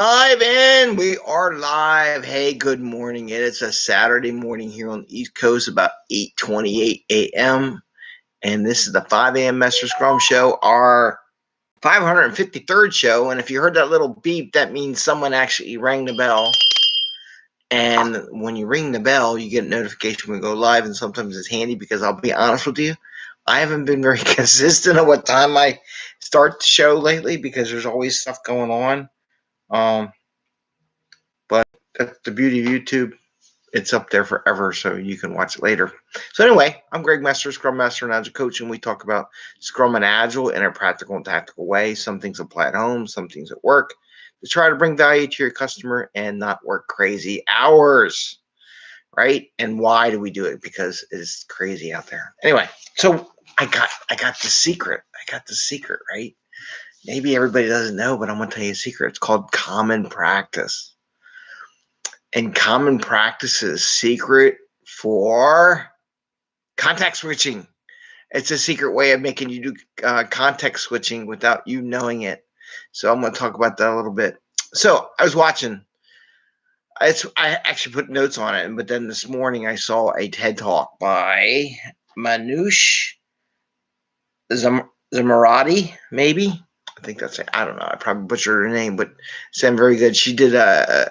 Live and we are live. Hey, good morning. It is a Saturday morning here on the East Coast, about 8:28 a.m. And this is the 5 a.m. Mester Scrum Show, our 553rd show. And if you heard that little beep, that means someone actually rang the bell. And when you ring the bell, you get a notification when we go live. And sometimes it's handy because I'll be honest with you, I haven't been very consistent on what time I start the show lately because there's always stuff going on. But that's the beauty of YouTube. It's up there forever, so you can watch it later. So anyway, I'm Greg Mester, Scrum Master and Agile Coach, and we talk about Scrum and Agile in a practical and tactical way. Some things apply at home, some things at work, to try to bring value to your customer and not work crazy hours, right? And why do we do it? Because it's crazy out there. Anyway, so I got the secret. Right? Maybe everybody doesn't know, but I'm going to tell you a secret. It's called common practice. And common practices secret for context switching. It's a secret way of making you do context switching without you knowing it. So I'm going to talk about that a little bit. So I was watching. I actually put notes on it, but then this morning I saw a TED Talk by Manoush Zomorodi, maybe. I think that's it. I don't know. I probably butchered her name, but it sounded very good. She did a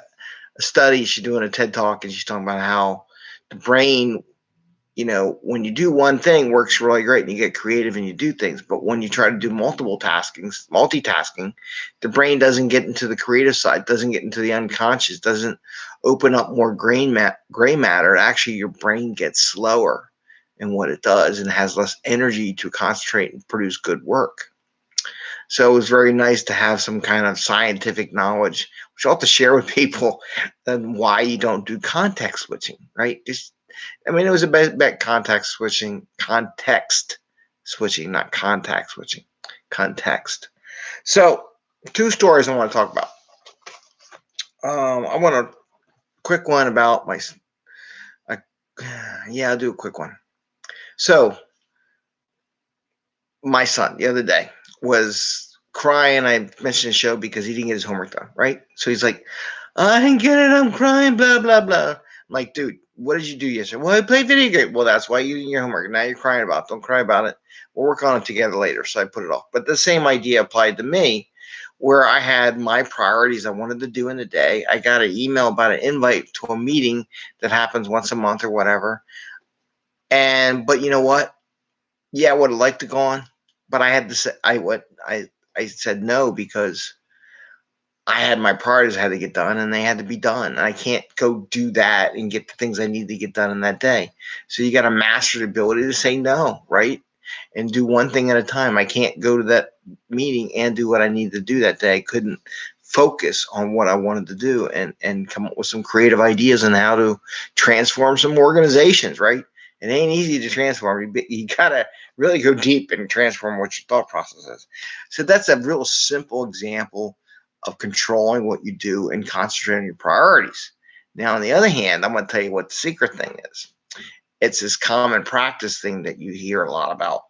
study. She's doing a TED Talk, and she's talking about how the brain, when you do one thing, works really great, and you get creative and you do things. But when you try to do multitasking, the brain doesn't get into the creative side, doesn't get into the unconscious, doesn't open up more gray matter. Actually, your brain gets slower in what it does and has less energy to concentrate and produce good work. So it was very nice to have some kind of scientific knowledge, which I'll have to share with people, on why you don't do context switching, right? It was about context switching, not contact switching, context. So 2 stories I want to talk about. I want a quick one about I'll do a quick one. So my son the other day was crying. I mentioned the show because he didn't get his homework done, right? So he's like, I didn't get it. I'm crying, blah, blah, blah. I'm like, dude, what did you do yesterday? Well, I played video game. Well, that's why you didn't get your homework. Now you're crying about it. Don't cry about it. We'll work on it together later. So I put it off. But the same idea applied to me, where I had my priorities I wanted to do in a day. I got an email about an invite to a meeting that happens once a month or whatever. But you know what? Yeah, I would have liked to go on, but I had to say I said no because I had my priorities I had to get done, and they had to be done. And I can't go do that and get the things I need to get done in that day. So you got to master the ability to say no, right? And do one thing at a time. I can't go to that meeting and do what I need to do that day. I couldn't focus on what I wanted to do and come up with some creative ideas on how to transform some organizations, right? It ain't easy to transform. You got to really go deep and transform what your thought process is. So that's a real simple example of controlling what you do and concentrating on your priorities. Now, on the other hand, I'm going to tell you what the secret thing is. It's this common practice thing that you hear a lot about.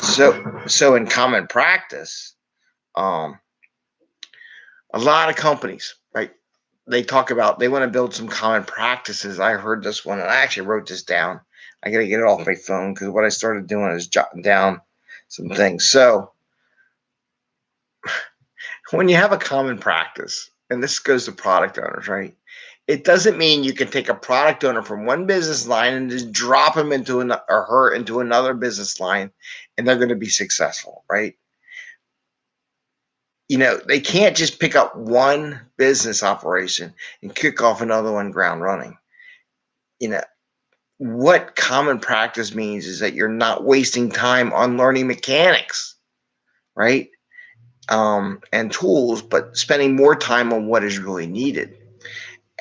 So in common practice, a lot of companies, right? They talk about they want to build some common practices. I heard this one, and I actually wrote this down. I got to get it off my phone because what I started doing is jotting down some things. So when you have a common practice, and this goes to product owners, right? It doesn't mean you can take a product owner from one business line and just drop him into her into another business line, and they're going to be successful, right? They can't just pick up one business operation and kick off another one ground running. What common practice means is that you're not wasting time on learning mechanics, right? And tools, but spending more time on what is really needed.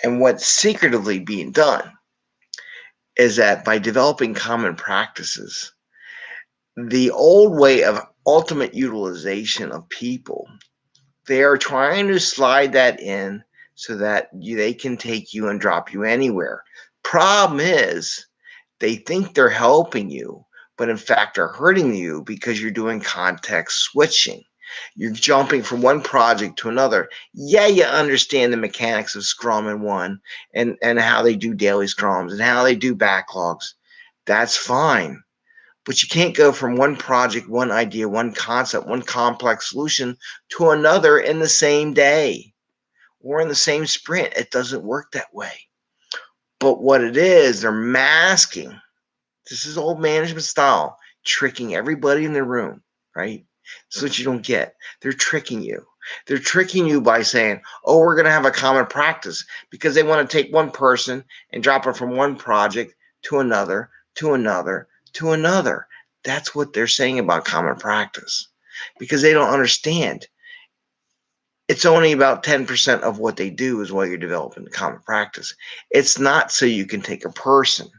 And what's secretively being done is that by developing common practices, the old way of ultimate utilization of people, they are trying to slide that in so that they can take you and drop you anywhere. Problem is, they think they're helping you, but in fact are hurting you because you're doing context switching. You're jumping from one project to another. Yeah, you understand the mechanics of Scrum in one and how they do daily Scrums and how they do backlogs. That's fine. But you can't go from one project, one idea, one concept, one complex solution to another in the same day or in the same sprint. It doesn't work that way. But what it is, they're masking. This is old management style, tricking everybody in the room, right? That's what you don't get. They're tricking you. They're tricking you by saying, oh, we're going to have a common practice, because they want to take one person and drop it from one project to another, to another, to another. That's what they're saying about common practice, because they don't understand. It's only about 10% of what they do is while you're developing the common practice. It's not so you can take a person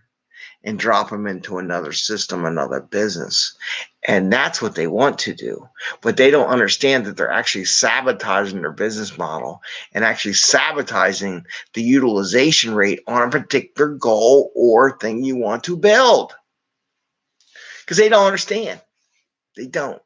and drop them into another system, another business. And that's what they want to do. But they don't understand that they're actually sabotaging their business model and actually sabotaging the utilization rate on a particular goal or thing you want to build. Because they don't understand. They don't.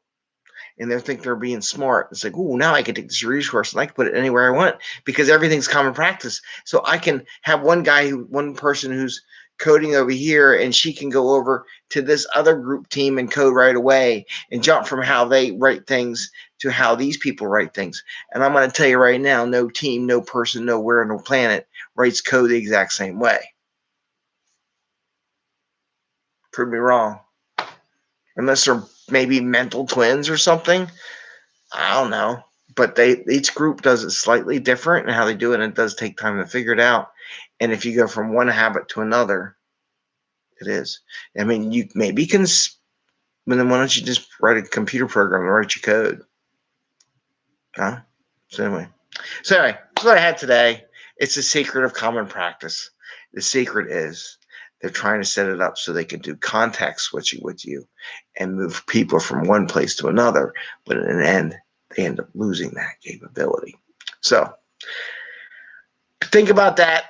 And they think they're being smart. It's like, oh, now I can take this resource and I can put it anywhere I want because everything's common practice. So I can have one person who's coding over here, and she can go over to this other group team and code right away and jump from how they write things to how these people write things. And I'm going to tell you right now, no team, no person, nowhere, no planet writes code the exact same way. Prove me wrong. Unless they're maybe mental twins or something. I don't know. But each group does it slightly different in how they do it, and it does take time to figure it out. And if you go from one habit to another, it is. I mean, you maybe can, but then why don't you just write a computer program and write your code? Huh? So anyway, that's what I had today. It's the secret of common practice. The secret is they're trying to set it up so they can do context switching with you and move people from one place to another. But in the end, they end up losing that capability. So think about that.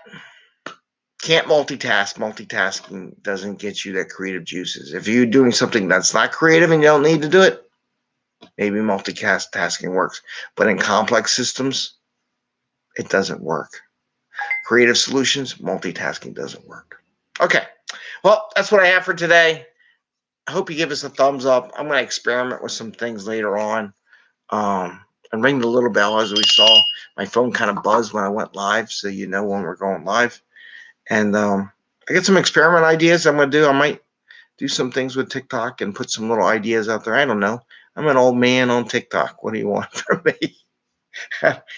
Can't multitask. Multitasking doesn't get you that creative juices. If you're doing something that's not creative and you don't need to do it, maybe multitasking works. But in complex systems, it doesn't work. Creative solutions, multitasking doesn't work. Okay. Well, that's what I have for today. I hope you give us a thumbs up. I'm going to experiment with some things later on. And ring the little bell, as we saw. My phone kind of buzzed when I went live, so you know when we're going live. And I got some experiment ideas I'm going to do. I might do some things with TikTok and put some little ideas out there. I don't know. I'm an old man on TikTok. What do you want from me?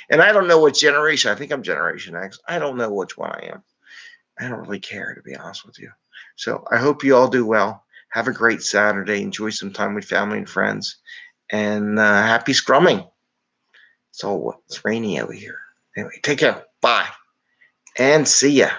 And I don't know what generation. I think I'm Generation X. I don't know which one I am. I don't really care, to be honest with you. So I hope you all do well. Have a great Saturday. Enjoy some time with family and friends. And happy scrumming. It's rainy over here. Anyway, take care. Bye. And see ya.